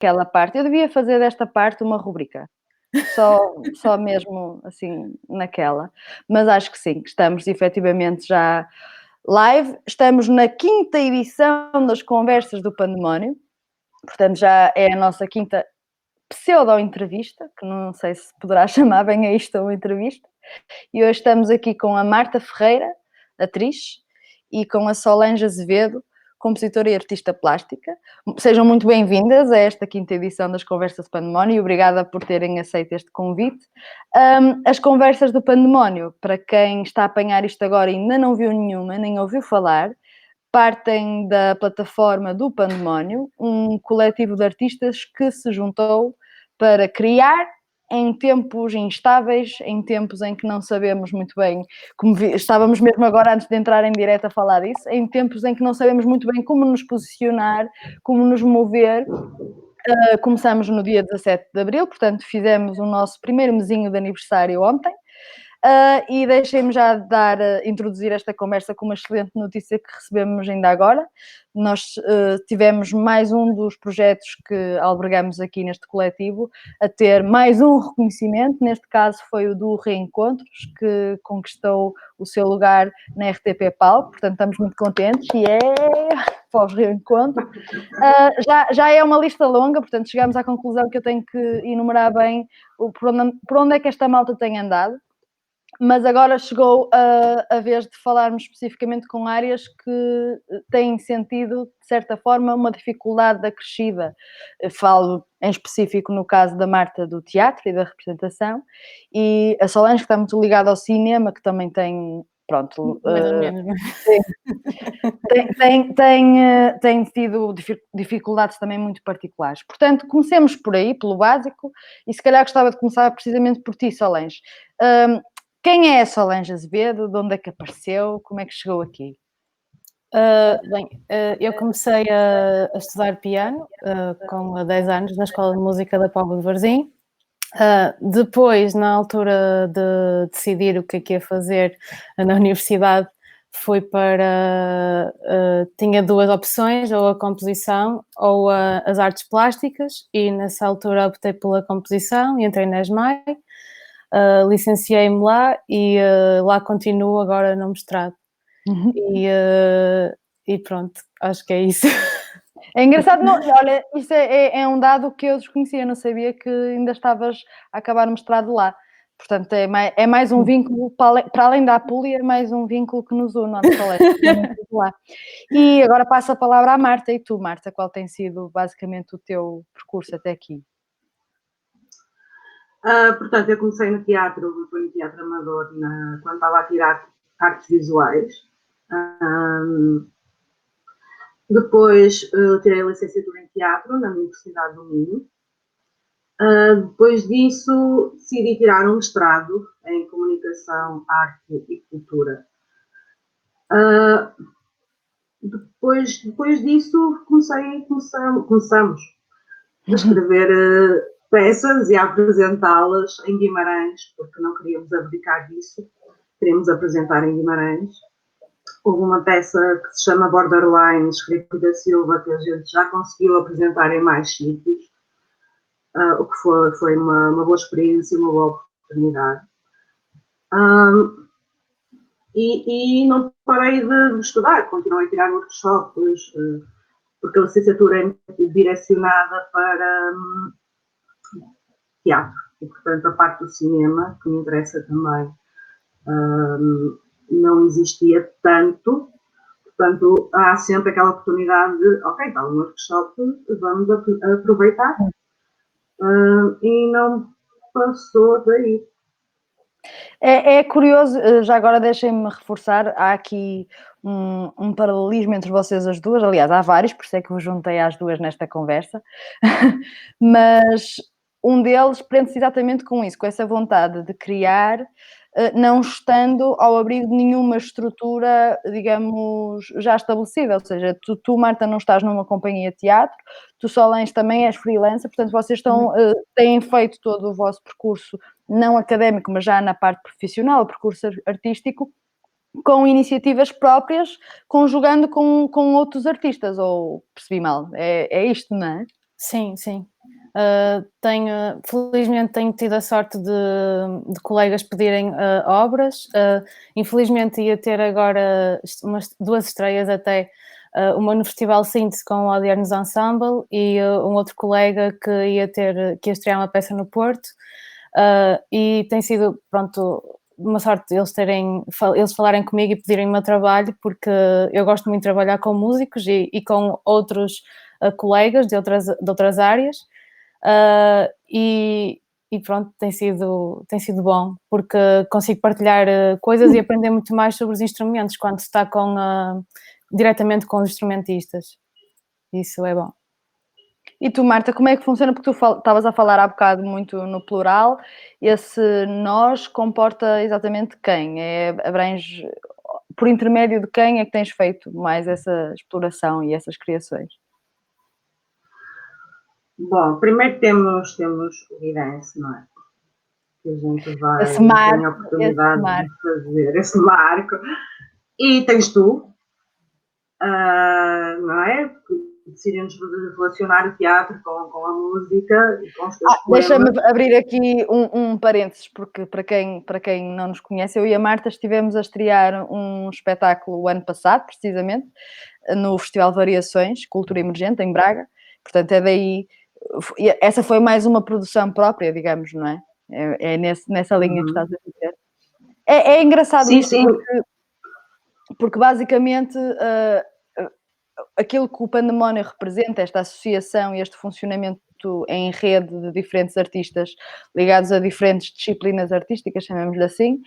aquela parte. Eu devia fazer desta parte uma rubrica. Só mesmo, assim, naquela. Mas acho que sim, que estamos efetivamente já live. Estamos na 5ª edição das Conversas do Pandemónio. Portanto, já é a nossa 5ª pseudo-entrevista, que não sei se poderá chamar bem a isto uma entrevista. E hoje estamos aqui com a Marta Ferreira, atriz, e com a Solange Azevedo, compositora e artista plástica. Sejam muito bem-vindas a esta 5ª edição das Conversas do Pandemónio e obrigada por terem aceito este convite. As Conversas do Pandemónio, para quem está a apanhar isto agora e ainda não viu nenhuma, nem ouviu falar, partem da plataforma do Pandemónio, um coletivo de artistas que se juntou para criar em tempos instáveis, em tempos em que não sabemos muito bem, estávamos mesmo agora antes de entrar em direto a falar disso, em tempos em que não sabemos muito bem como nos posicionar, como nos mover. Começamos no dia 17 de Abril, portanto fizemos o nosso primeiro mesinho de aniversário ontem. E deixem-me já introduzir esta conversa com uma excelente notícia que recebemos ainda agora. Nós tivemos mais um dos projetos que albergamos aqui neste coletivo a ter mais um reconhecimento, neste caso foi o do Reencontros, que conquistou o seu lugar na RTP Palco, portanto estamos muito contentes e pós-reencontro. Já é uma lista longa, portanto chegamos à conclusão que eu tenho que enumerar bem por onde é que esta malta tem andado. Mas agora chegou a vez de falarmos especificamente com áreas que têm sentido, de certa forma, uma dificuldade acrescida. Falo em específico no caso da Marta do teatro e da representação, e a Solange, que está muito ligada ao cinema, que também tem, pronto... Mais ou menos. Tem tido dificuldades também muito particulares. Portanto, comecemos por aí, pelo básico, e se calhar gostava de começar precisamente por ti, Solange. Quem é a Solange Azevedo? De onde é que apareceu? Como é que chegou aqui? Eu comecei a estudar piano com 10 anos na Escola de Música da Póvoa de Varzim. Depois, na altura de decidir o que é que ia fazer na universidade, fui para... tinha duas opções, ou a composição ou as artes plásticas, e nessa altura optei pela composição e entrei na ESMAI. Licenciei-me lá e lá continuo agora no mestrado. E pronto, acho que é isso. É engraçado, olha, isso é um dado que eu desconhecia, não sabia que ainda estavas a acabar o mestrado lá. Portanto, é mais um vínculo, para além da Apulia, é mais um vínculo que nos une, lá. E agora passo a palavra à Marta. E tu, Marta, qual tem sido basicamente o teu percurso até aqui? Portanto, eu comecei no teatro, foi no teatro amador, quando estava a tirar artes visuais. Depois tirei a licenciatura em teatro na Universidade do Minho. Depois disso, decidi tirar um mestrado em comunicação, arte e cultura. Depois disso, começamos a escrever peças e a apresentá-las em Guimarães, porque não queríamos abdicar disso, queríamos apresentar em Guimarães. Houve uma peça que se chama Borderline, escrita da Silva, que a gente já conseguiu apresentar em mais sítios, o que foi uma boa experiência, uma boa oportunidade. E não parei de estudar, continuei a tirar workshops, porque a licenciatura é direcionada para teatro, e portanto a parte do cinema, que me interessa também, não existia tanto, portanto há sempre aquela oportunidade de, ok, está um workshop, vamos aproveitar, e não passou daí. É curioso, já agora deixem-me reforçar, há aqui um paralelismo entre vocês as duas, aliás, há vários, por isso é que vos juntei às duas nesta conversa, mas um deles prende-se exatamente com isso, com essa vontade de criar, não estando ao abrigo de nenhuma estrutura, digamos, já estabelecida, ou seja, tu Marta, não estás numa companhia de teatro, tu Solange também és freelancer, portanto vocês têm feito todo o vosso percurso não académico, mas já na parte profissional, percurso artístico, com iniciativas próprias, conjugando com outros artistas, ou percebi mal? É isto, não é? Sim, sim. Felizmente tenho tido a sorte de colegas pedirem obras. Infelizmente ia ter agora duas estreias até, uma no Festival Síntese com o Odiernos Ensemble e um outro colega que ia estrear uma peça no Porto. E tem sido, pronto, uma sorte eles falarem comigo e pedirem o meu trabalho, porque eu gosto muito de trabalhar com músicos e com outros colegas de outras áreas. E pronto, tem sido bom, porque consigo partilhar coisas e aprender muito mais sobre os instrumentos quando se está diretamente com os instrumentistas. Isso é bom. E tu, Marta, como é que funciona? Porque tu estavas a falar há bocado muito no plural. Esse nós comporta exatamente quem? Abrange por intermédio de quem é que tens feito mais essa exploração e essas criações? Bom, primeiro temos o Guidance, não é? Que a gente tem a oportunidade de fazer esse marco. E tens tu, não é? Decidimos relacionar o teatro com a música e com os teus poemas. Deixa-me abrir aqui um parênteses, porque para quem não nos conhece, eu e a Marta estivemos a estrear um espetáculo o ano passado, precisamente, no Festival Variações, Cultura Emergente, em Braga. Portanto, é daí... Essa foi mais uma produção própria, digamos, não é? É nessa linha que estás a dizer. É engraçado sim, isto, sim. porque basicamente aquilo que o Pandemónio representa, esta associação e este funcionamento em rede de diferentes artistas ligados a diferentes disciplinas artísticas, chamemos-lhe assim,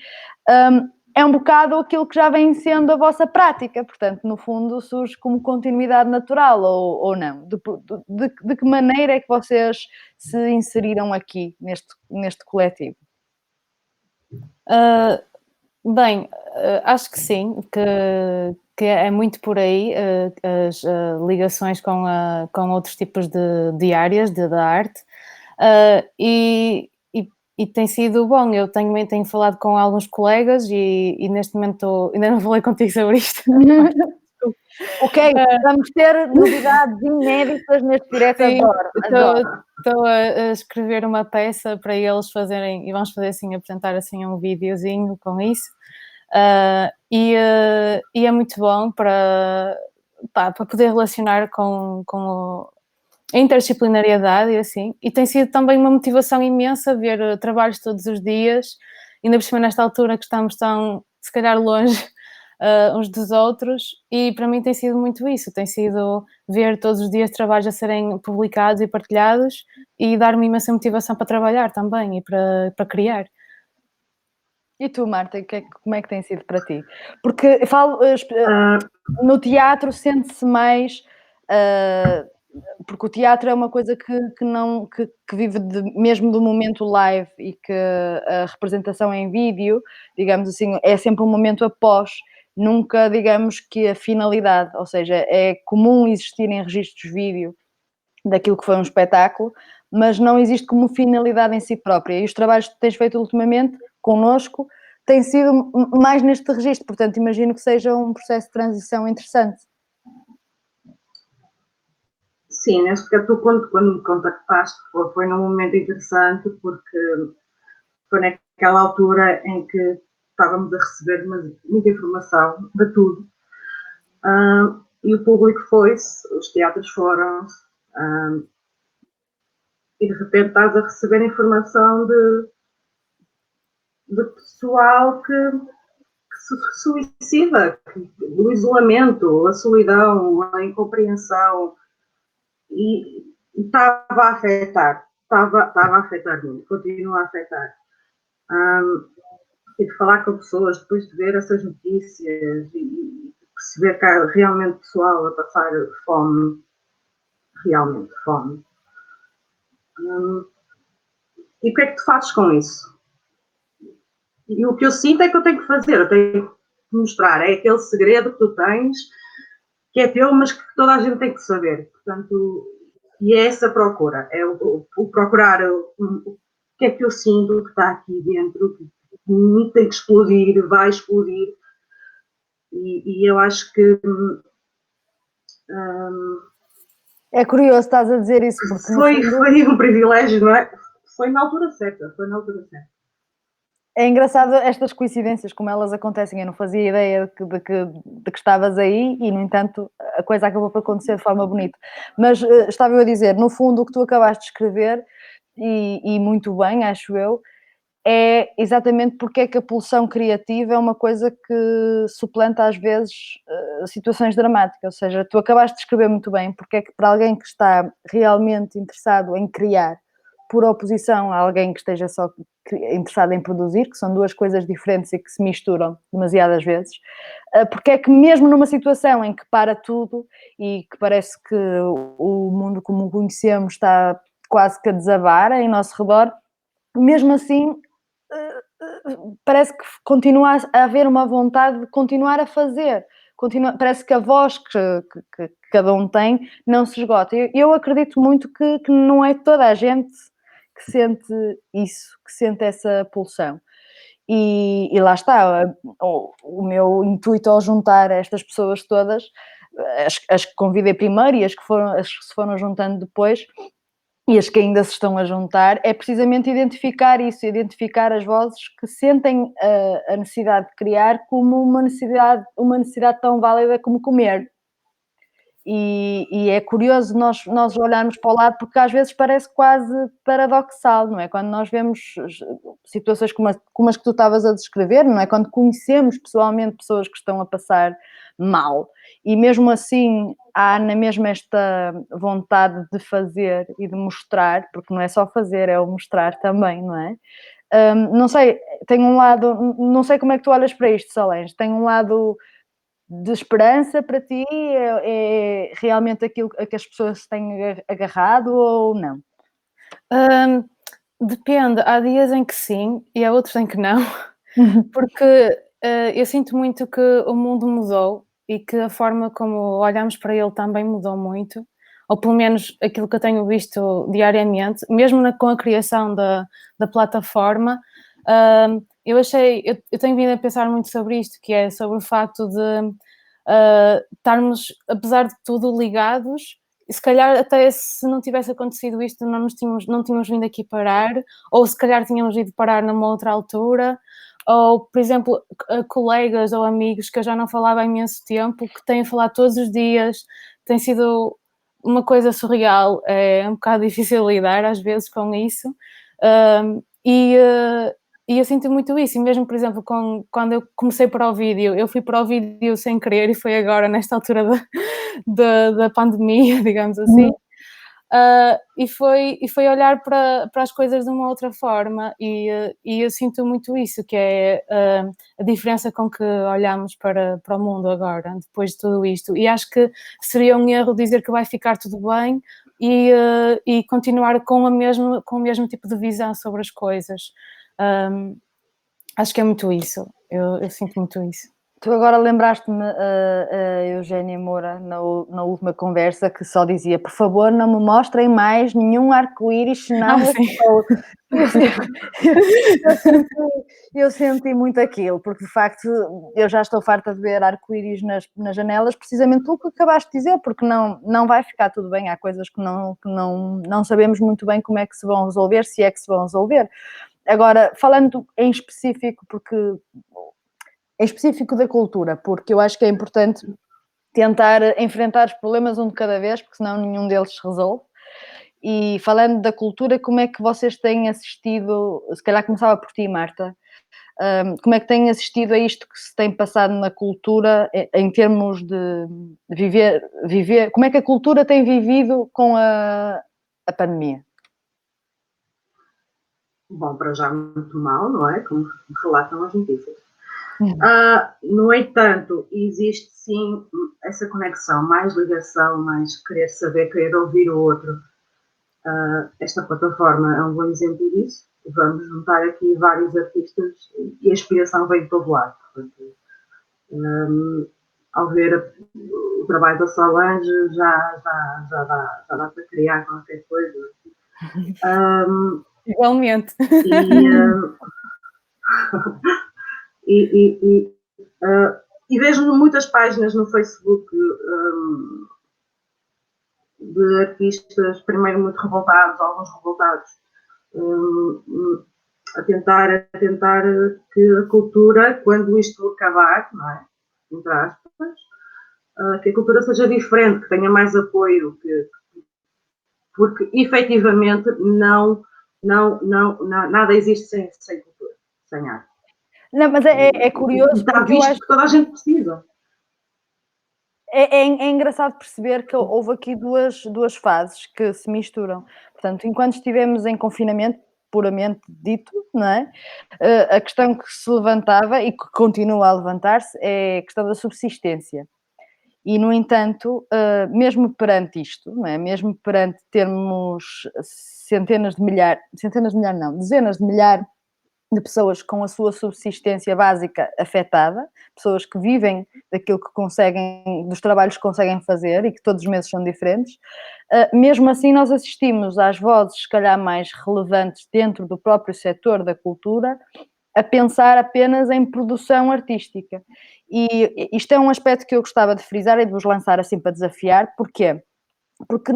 é um bocado aquilo que já vem sendo a vossa prática, portanto, no fundo, surge como continuidade natural ou não? De que maneira é que vocês se inseriram aqui neste coletivo? Bem, acho que sim, que é muito por aí as ligações com outros tipos de áreas da arte, e tem sido bom. Eu tenho falado com alguns colegas e neste momento ainda não falei contigo sobre isto. Ok, vamos ter novidades inéditas neste direto. Adoro. Estou a escrever uma peça para eles fazerem, e vamos fazer assim, apresentar assim um videozinho com isso. E é muito bom para poder relacionar com a interdisciplinariedade e assim, e tem sido também uma motivação imensa ver trabalhos todos os dias, ainda por cima nesta altura que estamos tão, se calhar, longe uns dos outros, e para mim tem sido muito isso, tem sido ver todos os dias trabalhos a serem publicados e partilhados e dar-me imensa motivação para trabalhar também e para criar. E tu, Marta, como é que tem sido para ti? Porque eu falo, no teatro sente-se mais, porque o teatro é uma coisa que vive mesmo do momento live, e que a representação em vídeo, digamos assim, é sempre um momento após, nunca digamos que a finalidade, ou seja, é comum existirem registros de vídeo daquilo que foi um espetáculo, mas não existe como finalidade em si própria, e os trabalhos que tens feito ultimamente connosco têm sido mais neste registro, portanto imagino que seja um processo de transição interessante. Sim, nesse porque tu quando me contactaste foi num momento interessante, porque foi naquela altura em que estávamos a receber muita informação de tudo, e o público foi-se, os teatros foram-se, e de repente estás a receber informação de pessoal que se suicida, o isolamento, a solidão, a incompreensão, e estava a afetar muito, continua a afetar. E de falar com pessoas, depois de ver essas notícias e perceber que há realmente pessoal a passar fome, realmente fome. E o que é que tu fazes com isso? E o que eu sinto é que eu tenho que fazer, eu tenho que mostrar, é aquele segredo que tu tens, que é teu, mas que toda a gente tem que saber. Portanto, e é essa procura, é o procurar o que é que eu sinto que está aqui dentro, que me tem que explodir, vai explodir. E eu acho que É curioso estás a dizer isso, porque Foi um privilégio, não é? Foi na altura certa. É engraçado estas coincidências, como elas acontecem. Eu não fazia ideia de que estavas aí e, no entanto, a coisa acabou por acontecer de forma bonita. Mas estava eu a dizer, no fundo, o que tu acabaste de escrever, e muito bem, acho eu, é exatamente porque é que a pulsão criativa é uma coisa que suplanta às vezes situações dramáticas. Ou seja, tu acabaste de escrever muito bem porque é que para alguém que está realmente interessado em criar, por oposição a alguém que esteja só interessado em produzir, que são duas coisas diferentes e que se misturam demasiadas vezes, porque é que mesmo numa situação em que para tudo e que parece que o mundo como o conhecemos está quase que a desabar em nosso redor, mesmo assim parece que continua a haver uma vontade de continuar a fazer. Parece que a voz que cada um tem não se esgota. Eu acredito muito que não é toda a gente que sente isso, que sente essa pulsão. E lá está, o meu intuito ao juntar estas pessoas todas, as que convidei primeiro e as que se foram juntando depois, e as que ainda se estão a juntar, é precisamente identificar isso, identificar as vozes que sentem a necessidade de criar como uma necessidade tão válida como comer. E é curioso nós olharmos para o lado, porque às vezes parece quase paradoxal, não é? Quando nós vemos situações como as que tu estavas a descrever, não é? Quando conhecemos pessoalmente pessoas que estão a passar mal, e mesmo assim há na mesma esta vontade de fazer e de mostrar, porque não é só fazer, é o mostrar também, não é? Não sei, tem um lado, não sei como é que tu olhas para isto, Solange, tem um lado de esperança para ti? É realmente aquilo a que as pessoas se têm agarrado ou não? Depende, há dias em que sim e há outros em que não, porque eu sinto muito que o mundo mudou e que a forma como olhamos para ele também mudou muito, ou pelo menos aquilo que eu tenho visto diariamente, mesmo com a criação da plataforma. Eu tenho vindo a pensar muito sobre isto, que é sobre o facto de estarmos, apesar de tudo, ligados. E se calhar até se não tivesse acontecido isto não tínhamos vindo aqui parar, ou se calhar tínhamos ido parar numa outra altura, ou, por exemplo, colegas ou amigos que eu já não falava há imenso tempo, que têm falado todos os dias, tem sido uma coisa surreal, é um bocado difícil lidar às vezes com isso, e eu sinto muito isso, e mesmo, por exemplo, quando eu comecei para o vídeo, eu fui para o vídeo sem querer e foi agora, nesta altura da pandemia, digamos assim, e foi olhar para as coisas de uma outra forma e eu sinto muito isso, que é a diferença com que olhamos para o mundo agora, depois de tudo isto. E acho que seria um erro dizer que vai ficar tudo bem e continuar com o mesmo tipo de visão sobre as coisas. Acho que é muito isso, eu sinto muito isso. Tu agora lembraste-me a Eugénia Moura na última conversa, que só dizia: por favor, não me mostrem mais nenhum arco-íris, senão eu senti muito aquilo, porque de facto eu já estou farta de ver arco-íris nas janelas, precisamente pelo que acabaste de dizer, porque não vai ficar tudo bem, há coisas que não sabemos muito bem como é que se vão resolver, se é que se vão resolver. Agora, falando em específico, da cultura, porque eu acho que é importante tentar enfrentar os problemas um de cada vez, porque senão nenhum deles se resolve. E falando da cultura, como é que vocês têm assistido, se calhar começava por ti, Marta, como é que têm assistido a isto que se tem passado na cultura em termos de viver, como é que a cultura tem vivido com a pandemia? Bom, para já muito mal, não é? Como relatam as notícias. No entanto, existe sim essa conexão, mais ligação, mais querer saber, querer ouvir o outro. Esta plataforma é um bom exemplo disso. Vamos juntar aqui vários artistas e a inspiração vem de todo lado. Portanto, ao ver o trabalho da Solange, já dá para criar qualquer coisa. Igualmente. E vejo muitas páginas no Facebook de artistas, primeiro muito revoltados, alguns revoltados, a tentar que a cultura, quando isto acabar, não é? Entre aspas, que a cultura seja diferente, que tenha mais apoio, porque efetivamente nada existe sem cultura, sem arte. Não, mas é curioso Está porque eu visto acho que toda a gente precisa. É engraçado perceber que houve aqui duas fases que se misturam. Portanto, enquanto estivemos em confinamento, puramente dito, não é? A questão que se levantava e que continua a levantar-se é a questão da subsistência. E, no entanto, mesmo perante isto, não é? Mesmo perante termos dezenas de milhares de pessoas com a sua subsistência básica afetada, pessoas que vivem daquilo que conseguem, dos trabalhos que conseguem fazer e que todos os meses são diferentes, mesmo assim nós assistimos às vozes, se calhar mais relevantes dentro do próprio setor da cultura, a pensar apenas em produção artística. E isto é um aspecto que eu gostava de frisar e de vos lançar assim para desafiar. Porquê? Porque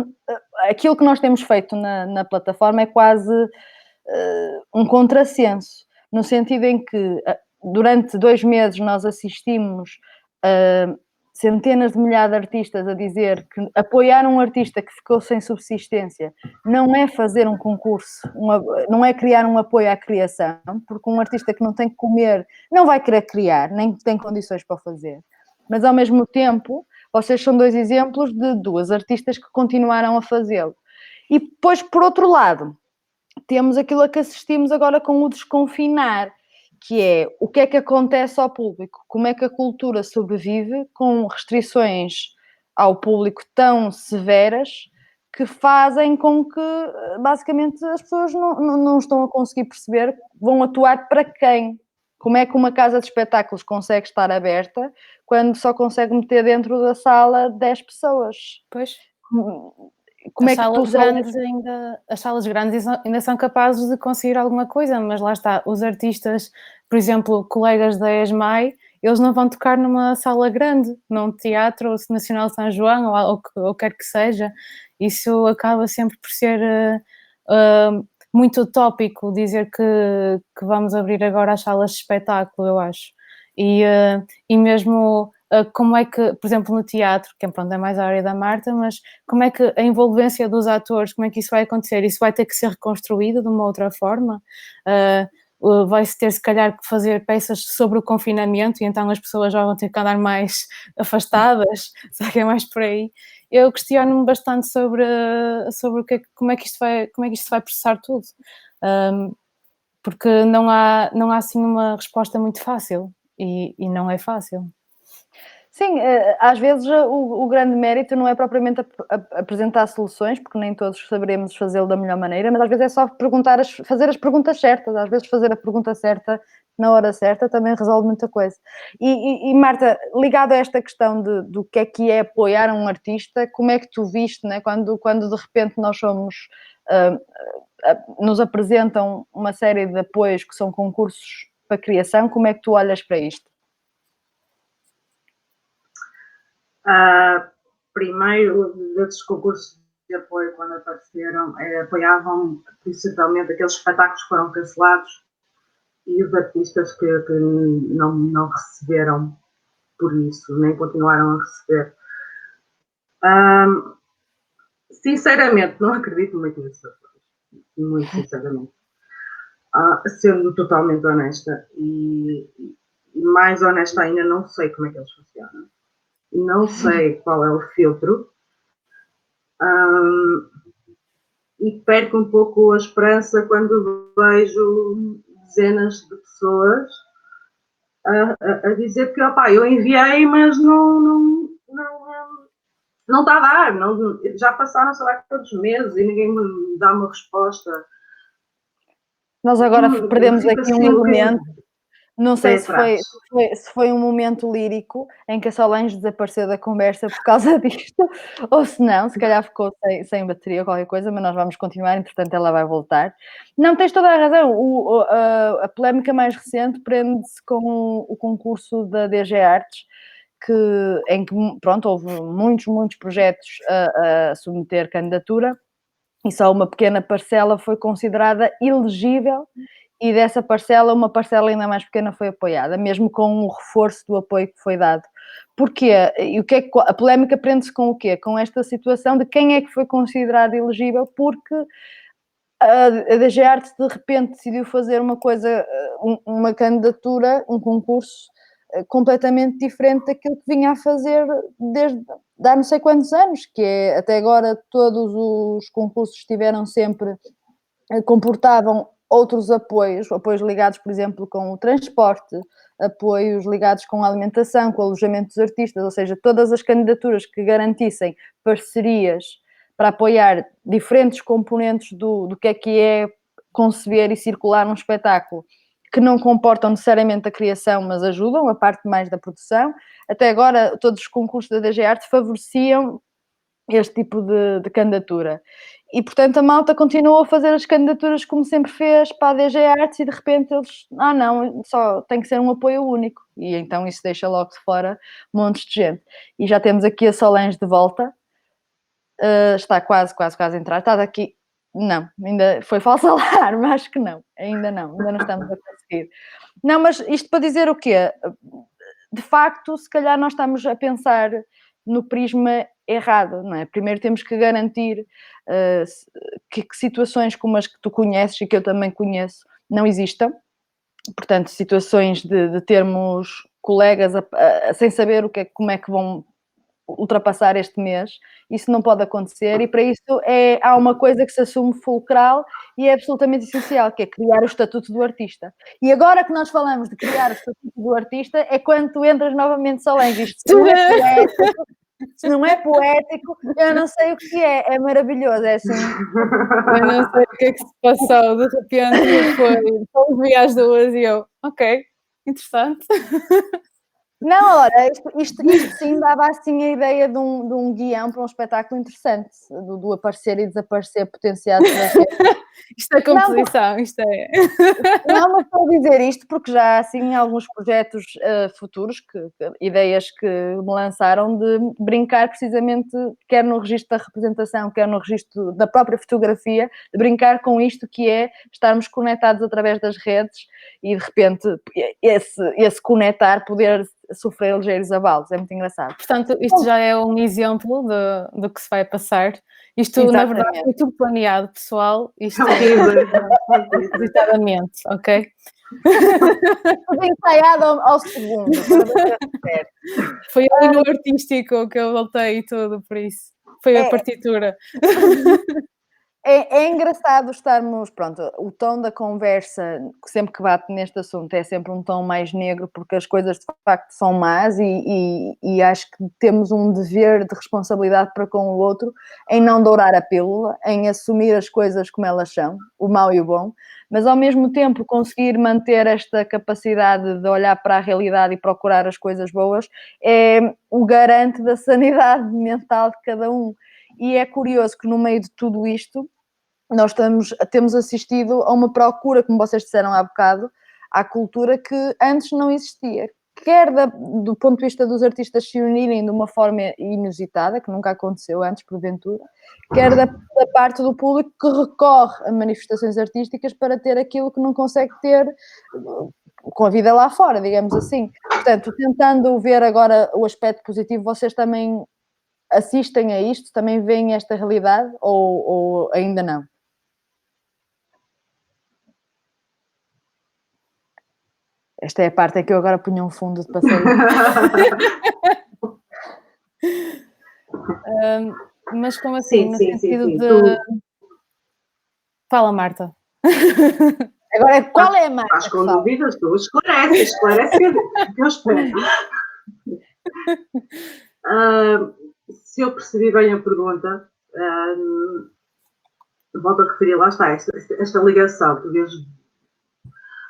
aquilo que nós temos feito na plataforma é quase um contrassenso, no sentido em que durante 2 meses nós assistimos a centenas de milhares de artistas a dizer que apoiar um artista que ficou sem subsistência não é fazer um concurso, não é criar um apoio à criação, porque um artista que não tem que comer não vai querer criar, nem tem condições para o fazer. Mas, ao mesmo tempo, vocês são 2 exemplos de 2 artistas que continuaram a fazê-lo. E depois, por outro lado, temos aquilo a que assistimos agora com o desconfinar, que é o que é que acontece ao público, como é que a cultura sobrevive com restrições ao público tão severas que fazem com que, basicamente, as pessoas não estão a conseguir perceber, vão atuar para quem? Como é que uma casa de espetáculos consegue estar aberta quando só consegue meter dentro da sala 10 pessoas? Pois. Como é que tu As salas grandes ainda são capazes de conseguir alguma coisa, mas lá está, os artistas, por exemplo, colegas da ESMAI, eles não vão tocar numa sala grande, num teatro nacional de São João ou quer que seja. Isso acaba sempre por ser muito utópico dizer que vamos abrir agora as salas de espetáculo, eu acho. E mesmo como é que, por exemplo, no teatro, que pronto, é mais a área da Marta, mas como é que a envolvência dos atores, como é que isso vai acontecer? Isso vai ter que ser reconstruído de uma outra forma? Vai-se ter, se calhar, que fazer peças sobre o confinamento e então as pessoas já vão ter que andar mais afastadas? Será que é mais por aí? Eu questiono-me bastante sobre como é que isto vai processar tudo. Porque não há assim uma resposta muito fácil e não é fácil. Sim, às vezes o grande mérito não é propriamente apresentar soluções, porque nem todos saberemos fazê-lo da melhor maneira, mas às vezes é só fazer as perguntas certas. Às vezes fazer a pergunta certa na hora certa também resolve muita coisa. E Marta, ligado a esta questão do que é apoiar um artista, como é que tu viste, né, quando de repente nós nos apresentam uma série de apoios que são concursos para criação, como é que tu olhas para isto? Primeiro, desses concursos de apoio, quando apareceram, apoiavam principalmente aqueles espetáculos que foram cancelados e os artistas que não receberam por isso, nem continuaram a receber. Sinceramente, não acredito muito nisso. Muito sinceramente. Sendo totalmente honesta e mais honesta ainda, não sei como é que eles funcionam. Não sei qual é o filtro. E perco um pouco a esperança quando vejo dezenas de pessoas a dizer que eu enviei, mas não está a dar. Já passaram, sei lá, todos os meses e ninguém me dá uma resposta. Nós agora perdemos aqui um elemento. Não sei se foi um momento lírico em que a Solange desapareceu da conversa por causa disto, ou se não, se calhar ficou sem bateria ou qualquer coisa, mas nós vamos continuar, entretanto ela vai voltar. Não, tens toda a razão, a polémica mais recente prende-se com o concurso da DG Artes, em que, pronto, houve muitos projetos a submeter candidatura e só uma pequena parcela foi considerada elegível e dessa parcela, uma parcela ainda mais pequena foi apoiada, mesmo com o reforço do apoio que foi dado. Porquê? E a polémica prende-se com o quê? Com esta situação de quem é que foi considerado elegível, porque a DG Arte de repente decidiu fazer uma coisa, uma candidatura, um concurso completamente diferente daquilo que vinha a fazer desde há não sei quantos anos, que é, até agora todos os concursos tiveram sempre, comportavam outros apoios ligados, por exemplo, com o transporte, apoios ligados com a alimentação, com o alojamento dos artistas, ou seja, todas as candidaturas que garantissem parcerias para apoiar diferentes componentes do que é conceber e circular num espetáculo, que não comportam necessariamente a criação, mas ajudam a parte mais da produção. Até agora, todos os concursos da DG Arte favoreciam este tipo de candidatura. E, portanto, a malta continuou a fazer as candidaturas como sempre fez para a DG Artes e, de repente, eles... não, só tem que ser um apoio único. E então isso deixa logo de fora montes de gente. E já temos aqui a Solange de volta. Está quase a entrar. Está daqui... Não, ainda foi falso alarme, acho que não. Ainda não estamos a conseguir. Não, mas isto para dizer o quê? De facto, se calhar nós estamos a pensar no prisma errado, não é? Primeiro temos que garantir que situações como as que tu conheces e que eu também conheço não existam. Portanto, situações de termos colegas sem saber como é que vão ultrapassar este mês, isso não pode acontecer e para isso há uma coisa que se assume fulcral e é absolutamente essencial, que é criar o estatuto do artista. E agora que nós falamos de criar o estatuto do artista é quando tu entras novamente, Solange, isto se não é poético, eu não sei o que é maravilhoso, é assim. Eu não sei o que é que se passou, de repente foi, vi às duas e eu, ok, interessante. Não, olha, isto sim dava assim a ideia de um guião para um espetáculo interessante, do aparecer e desaparecer potenciado pelas redes. Isto é composição, isto é. Não, mas estou a dizer isto porque já há assim alguns projetos futuros, ideias que me lançaram de brincar precisamente, quer no registro da representação, quer no registro da própria fotografia, de brincar com isto que é estarmos conectados através das redes e de repente esse conectar poder sofrer ligeiros abalos, é muito engraçado. Portanto, isto já é um exemplo do que se vai passar. Isto, exatamente, na verdade, foi tudo planeado, pessoal. Isto é propositadamente, ok? Tudo ensaiado ao segundo. Foi ali no artístico que eu voltei e tudo, por isso. Foi a partitura. É engraçado estarmos, pronto, o tom da conversa, sempre que bate neste assunto, é sempre um tom mais negro, porque as coisas de facto são más e acho que temos um dever de responsabilidade para com o outro em não dourar a pílula, em assumir as coisas como elas são, o mau e o bom, mas ao mesmo tempo conseguir manter esta capacidade de olhar para a realidade e procurar as coisas boas é o garante da sanidade mental de cada um. E é curioso que no meio de tudo isto nós temos assistido a uma procura, como vocês disseram há bocado, à cultura que antes não existia. Quer do ponto de vista dos artistas se unirem de uma forma inusitada, que nunca aconteceu antes, porventura, quer da parte do público que recorre a manifestações artísticas para ter aquilo que não consegue ter com a vida lá fora, digamos assim. Portanto, tentando ver agora o aspecto positivo, vocês também assistem a isto? Também veem esta realidade ou ainda não? Esta é a parte em que eu agora punho um fundo de passarinho. Mas como assim? Sim, no sentido sim. de... Fala, Marta. Agora, qual é a Marta? Estás com dúvidas? Tu esclarece que eu espero. Se eu percebi bem a pergunta, volto a referir, lá está, esta ligação, tu vês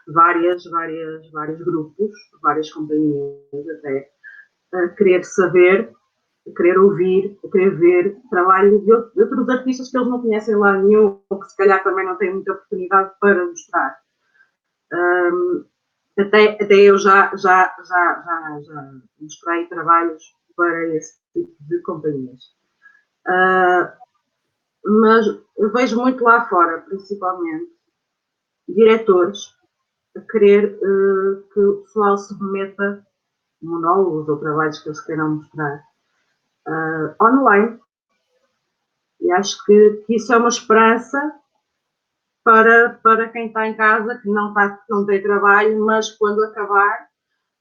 vários grupos, várias companhias até, querer saber, querer ouvir, querer ver trabalho de outros artistas que eles não conhecem lá nenhum, ou que se calhar também não têm muita oportunidade para mostrar. Até eu já mostrei trabalhos para esse tipo de companhias. Mas eu vejo muito lá fora, principalmente, diretores a querer que o pessoal submeta monólogos ou trabalhos que eles queiram mostrar online. E acho que isso é uma esperança para quem está em casa, que não tem trabalho, mas quando acabar,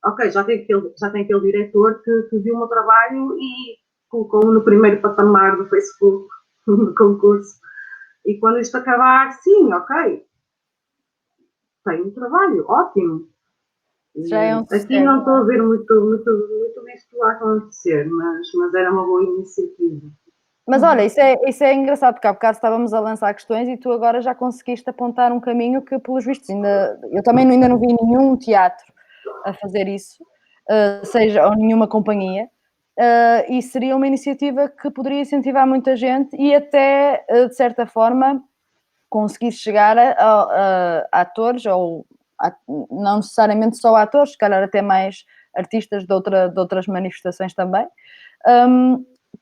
ok, já tem aquele diretor que viu o meu trabalho e colocou-me no primeiro patamar do Facebook, no concurso. E quando isto acabar, sim, ok, tenho um trabalho, ótimo. Já é um Aqui sucesso. não estou a ver muito disto a acontecer, mas era uma boa iniciativa. Mas olha, isso é engraçado, porque há bocado estávamos a lançar questões e tu agora já conseguiste apontar um caminho que, pelos vistos, eu também ainda não vi nenhum teatro a fazer isso, seja ou nenhuma companhia, e seria uma iniciativa que poderia incentivar muita gente e até, de certa forma, conseguir chegar a atores, ou não necessariamente só atores, se calhar até mais artistas de outras manifestações também,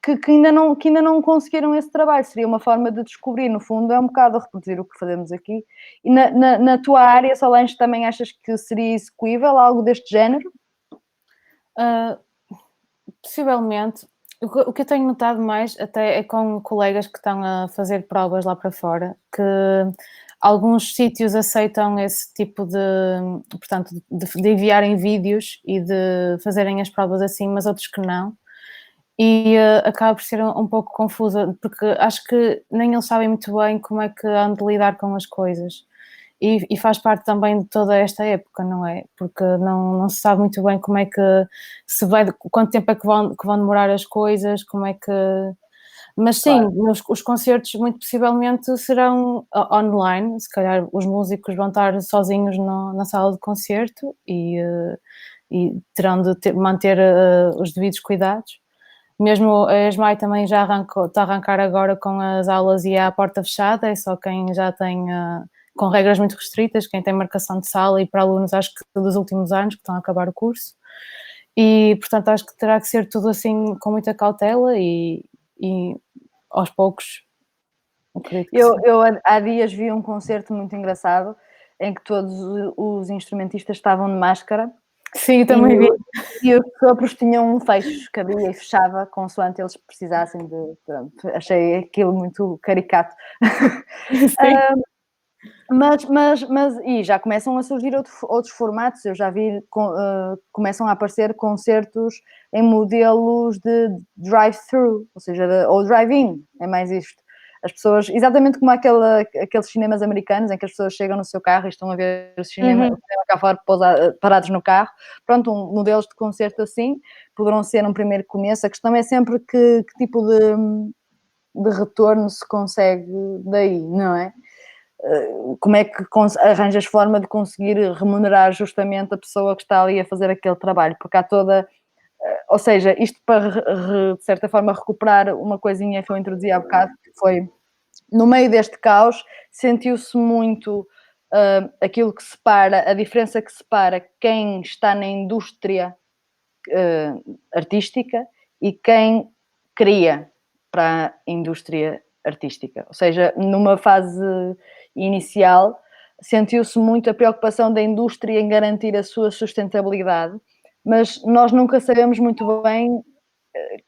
que ainda não conseguiram esse trabalho. Seria uma forma de descobrir, no fundo, é um bocado a reproduzir o que fazemos aqui. E na tua área, Solange, também achas que seria execuível algo deste género? Possivelmente. O que eu tenho notado mais até é com colegas que estão a fazer provas lá para fora, que alguns sítios aceitam esse tipo portanto, de enviarem vídeos e de fazerem as provas assim, mas outros que não. E acaba por ser um pouco confusa, porque acho que nem eles sabem muito bem como é que hão de lidar com as coisas. E faz parte também de toda esta época, não é? Porque não se sabe muito bem como é que se vai, quanto tempo é que vão demorar as coisas, como é que... Mas sim, Claro. os concertos muito possivelmente serão online, se calhar os músicos vão estar sozinhos na sala de concerto e terão de manter os devidos cuidados. Mesmo a ESMAI também já está a arrancar agora com as aulas e é à porta fechada, é só quem já tem, com regras muito restritas, quem tem marcação de sala e para alunos, acho que dos últimos anos que estão a acabar o curso. E, portanto, acho que terá que ser tudo assim com muita cautela e aos poucos, acredito que sim. Eu há dias vi um concerto muito engraçado em que todos os instrumentistas estavam de máscara. Sim, também vi. E os sopros tinham um fecho que abria e fechava consoante eles precisassem de... Pronto, achei aquilo muito caricato. Sim. Mas e já começam a surgir outros formatos. Eu já vi, começam a aparecer concertos em modelos de drive-thru, ou seja, ou drive-in, é mais isto. As pessoas, exatamente como aqueles cinemas americanos em que as pessoas chegam no seu carro e estão a ver o cinema cá fora parados no carro. Pronto, modelos de concerto assim poderão ser um primeiro começo. A questão é sempre que tipo de retorno se consegue daí, não é? Como é que arranjas forma de conseguir remunerar justamente a pessoa que está ali a fazer aquele trabalho, porque há toda... Ou seja, isto para, de certa forma, recuperar uma coisinha que eu introduzi há bocado, que foi, no meio deste caos, sentiu-se muito aquilo que separa, a diferença que separa quem está na indústria artística e quem cria para a indústria artística. Ou seja, numa fase inicial, sentiu-se muito a preocupação da indústria em garantir a sua sustentabilidade, mas nós nunca sabemos muito bem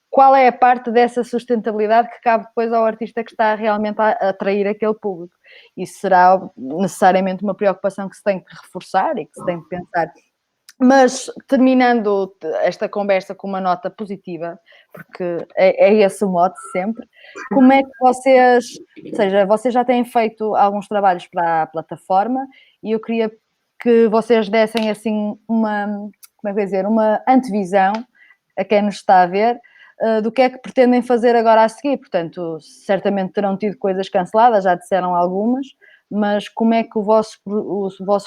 qual é a parte dessa sustentabilidade que cabe depois ao artista que está realmente a atrair aquele público. Isso será necessariamente uma preocupação que se tem que reforçar e que se tem que pensar. Mas terminando esta conversa com uma nota positiva, porque é esse o mote sempre, como é que vocês, ou seja, vocês já têm feito alguns trabalhos para a plataforma e eu queria que vocês dessem assim como é que eu ia dizer, uma antevisão a quem nos está a ver do que é que pretendem fazer agora a seguir. Portanto, certamente terão tido coisas canceladas, já disseram algumas, mas como é que o vosso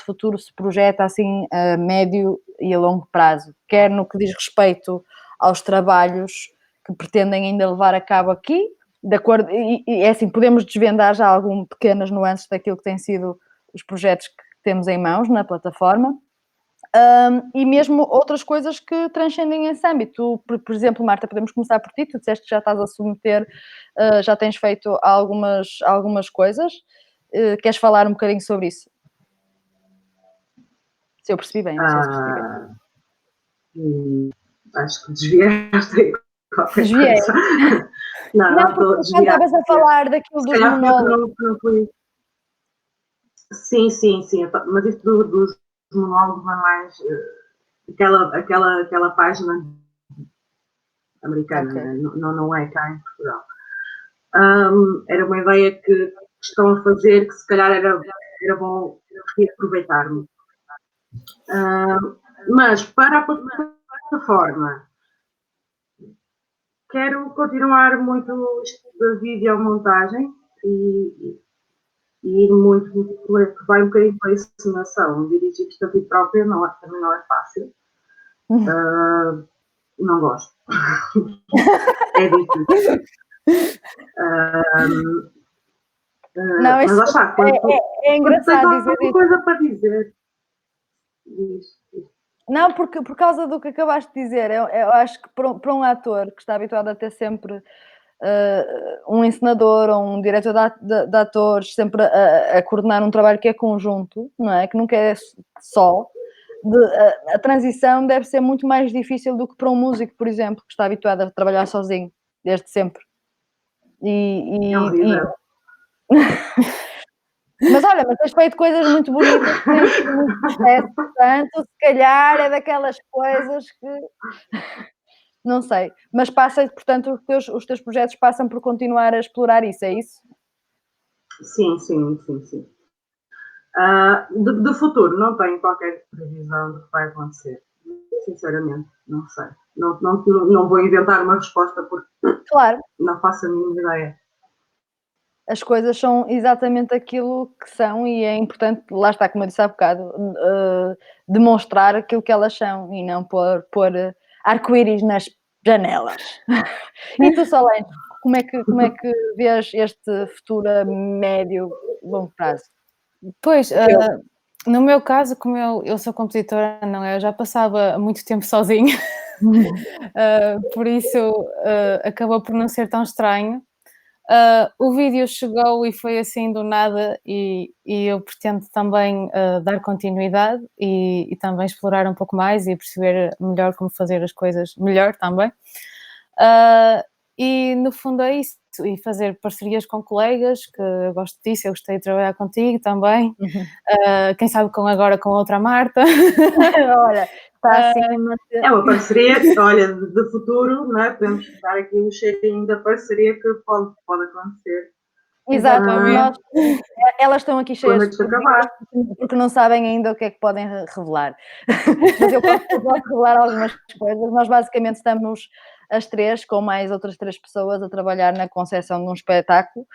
futuro se projeta assim a médio e a longo prazo, quer no que diz respeito aos trabalhos que pretendem ainda levar a cabo aqui, de acordo, e é assim, podemos desvendar já algumas pequenas nuances daquilo que têm sido os projetos que temos em mãos na plataforma, E mesmo outras coisas que transcendem esse âmbito. Por exemplo, Marta, podemos começar por ti. Tu disseste que já estás a submeter, já tens feito algumas coisas. Queres falar um bocadinho sobre isso? Se eu percebi bem, não sei se percebi bem. Acho que desviaste aí qualquer Desviei. coisa. Não, estou porque quando estavas a falar daquilo dos monólogos. Sim, mas isso dos monólogos é mais aquela página americana, Okay. não é cá em Portugal. Era uma ideia que estão a fazer que se calhar era bom reaproveitar-me. Mas para a plataforma quero continuar muito da videomontagem e ir muito, vai um bocadinho para a encenação. Dirigir isto a ti própria também não é fácil. Não gosto. É difícil. Não, mas lá está. É engraçado dizer isso. Coisa para dizer. Não, porque por causa do que acabaste de dizer, eu acho que para um ator que está habituado a ter sempre um encenador ou um diretor de atores, sempre a coordenar um trabalho que é conjunto, não é? Que nunca é só. A transição deve ser muito mais difícil do que para um músico, por exemplo, que está habituado a trabalhar sozinho, desde sempre. É horrível. Mas olha, mas tens feito coisas muito bonitas, tens tido muito sucesso, portanto, se calhar é daquelas coisas que não sei, mas portanto, os teus projetos passam por continuar a explorar isso, é isso? Sim. Do futuro, não tenho qualquer previsão do que vai acontecer. Sinceramente, não sei. Não vou inventar uma resposta porque claro. Não faço a mínima ideia. As coisas são exatamente aquilo que são e é importante, lá está, como eu disse há bocado, demonstrar aquilo que elas são e não pôr arco-íris nas janelas. E tu, Solange, como é que vês este futuro a médio, longo prazo? Pois, no meu caso, como eu sou compositora, não é? Eu já passava muito tempo sozinha, por isso acabou por não ser tão estranho. O vídeo chegou e foi assim do nada e eu pretendo também dar continuidade e também explorar um pouco mais e perceber melhor como fazer as coisas melhor também. E no fundo é isso, e fazer parcerias com colegas, que eu gosto disso, eu gostei de trabalhar contigo também, quem sabe agora com outra Marta. Olha, está assim é uma parceria, olha, de futuro, não é? Podemos dar aqui um cheirinho da parceria que pode acontecer. Exatamente. Elas estão aqui cheias de acabar. porque não sabem ainda o que é que podem revelar. Mas eu posso revelar algumas coisas. Nós basicamente estamos as três, com mais outras 3 pessoas, a trabalhar na concepção de um espetáculo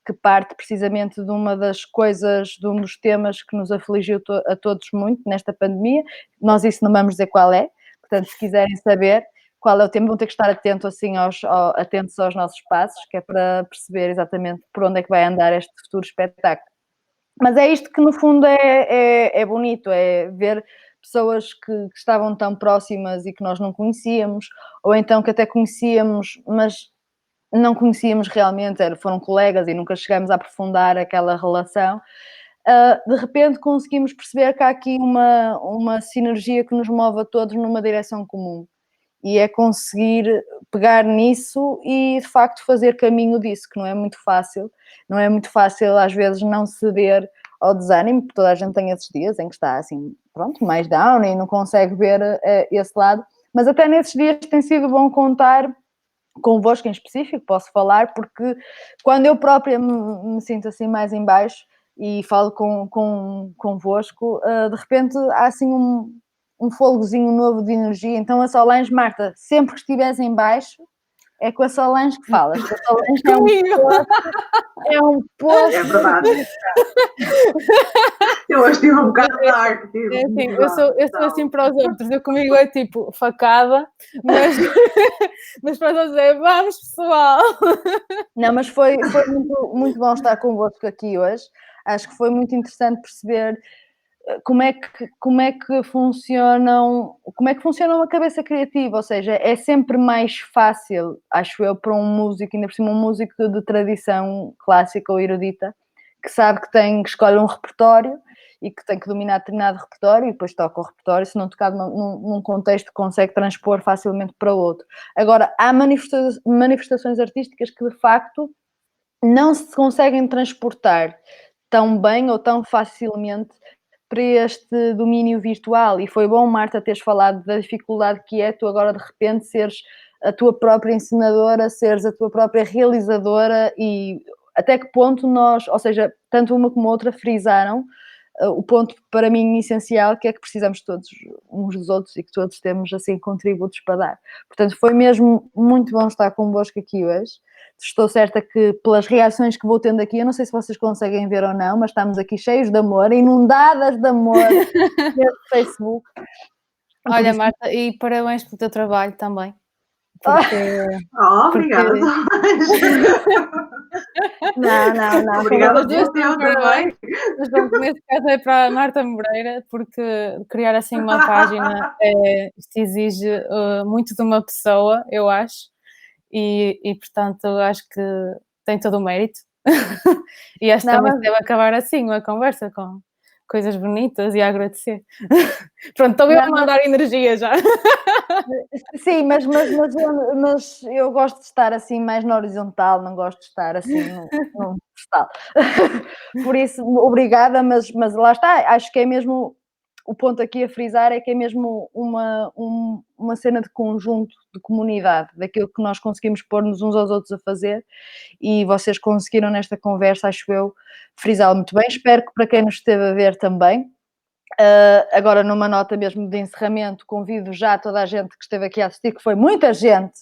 que parte precisamente de uma das coisas, de um dos temas que nos afligiu a todos muito nesta pandemia. Nós isso não vamos dizer qual é, portanto, se quiserem saber qual é o tema, vão ter que estar atentos aos nossos passos, que é para perceber exatamente por onde é que vai andar este futuro espetáculo. Mas é isto que no fundo é bonito, é ver pessoas que estavam tão próximas e que nós não conhecíamos, ou então que até conhecíamos, mas não conhecíamos realmente, foram colegas e nunca chegamos a aprofundar aquela relação. De repente conseguimos perceber que há aqui uma sinergia que nos move a todos numa direção comum. E é conseguir pegar nisso e de facto fazer caminho disso, que não é muito fácil. Não é muito fácil às vezes não ceder ao desânimo, porque toda a gente tem esses dias em que está assim, pronto, mais down e não consegue ver esse lado. Mas até nesses dias tem sido bom contar convosco em específico, posso falar, porque quando eu própria me sinto assim mais em baixo e falo convosco, de repente há assim um fôlegozinho novo de energia. Então a Solange, Marta, sempre que estiveres em baixo, é com a Solange que falas. A Solange é um poço. É verdade. Eu hoje tive um bocado de dark. Assim, eu sou assim para os outros. Eu comigo é tipo facada, mas para os outros é vamos pessoal. Não, mas foi muito, muito bom estar convosco aqui hoje. Acho que foi muito interessante perceber como é que funciona uma cabeça criativa, ou seja, é sempre mais fácil, acho eu, para um músico, ainda por cima um músico de tradição clássica ou erudita, que sabe que escolhe um repertório e que tem que dominar determinado repertório e depois toca o repertório, se não tocar num contexto consegue transpor facilmente para outro. Agora, há manifestações artísticas que de facto não se conseguem transportar tão bem ou tão facilmente para este domínio virtual, e foi bom, Marta, teres falado da dificuldade que é tu agora de repente seres a tua própria encenadora, seres a tua própria realizadora, e até que ponto nós, ou seja, tanto uma como a outra frisaram o ponto para mim essencial, que é que precisamos todos uns dos outros e que todos temos assim contributos para dar. Portanto, foi mesmo muito bom estar convosco aqui hoje. Estou certa que pelas reações que vou tendo aqui, eu não sei se vocês conseguem ver ou não, mas estamos aqui cheios de amor, inundadas de amor no Facebook. Olha, Marta, e parabéns pelo teu trabalho também. Obrigada. Não. Obrigada pelo teu também. Mas pronto, neste caso é para a Marta Moreira, porque criar assim uma página isto exige muito de uma pessoa, eu acho, e portanto acho que tem todo o mérito. E acho que também se deve acabar assim uma conversa com coisas bonitas e a agradecer. Pronto, estou eu a mandar energia já. Sim, mas eu gosto de estar assim mais na horizontal, não gosto de estar assim num pedestal. Por isso, obrigada, mas lá está, acho que é mesmo o ponto aqui a frisar, é que é mesmo uma cena de conjunto, de comunidade, daquilo que nós conseguimos pôr-nos uns aos outros a fazer, e vocês conseguiram nesta conversa, acho eu, frisá-lo muito bem. Espero que para quem nos esteve a ver também. Agora, numa nota mesmo de encerramento, convido já toda a gente que esteve aqui a assistir, que foi muita gente,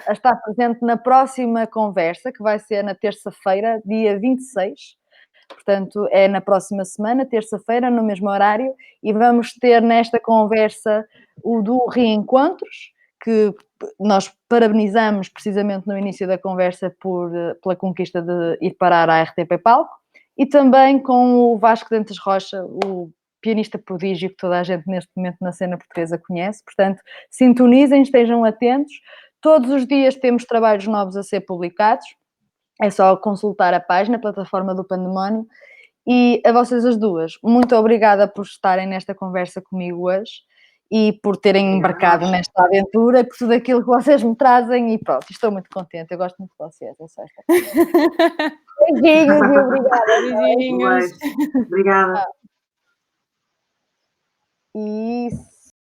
a estar presente na próxima conversa, que vai ser na terça-feira, dia 26. Portanto, é na próxima semana, terça-feira, no mesmo horário, e vamos ter nesta conversa o do Reencontros, que nós parabenizamos precisamente no início da conversa pela conquista de ir parar à RTP Palco, e também com o Vasco Dantas Rocha, o pianista prodígio que toda a gente neste momento na cena portuguesa conhece. Portanto, sintonizem, estejam atentos. Todos os dias temos trabalhos novos a ser publicados. É só consultar a página, a plataforma do Pandemónio. E a vocês as duas, muito obrigada por estarem nesta conversa comigo hoje e por terem embarcado nesta aventura e por tudo aquilo que vocês me trazem, e pronto, estou muito contente, eu gosto muito de vocês, é só esta. Beijinhos e obrigada. Beijinhos. Obrigada. Isso.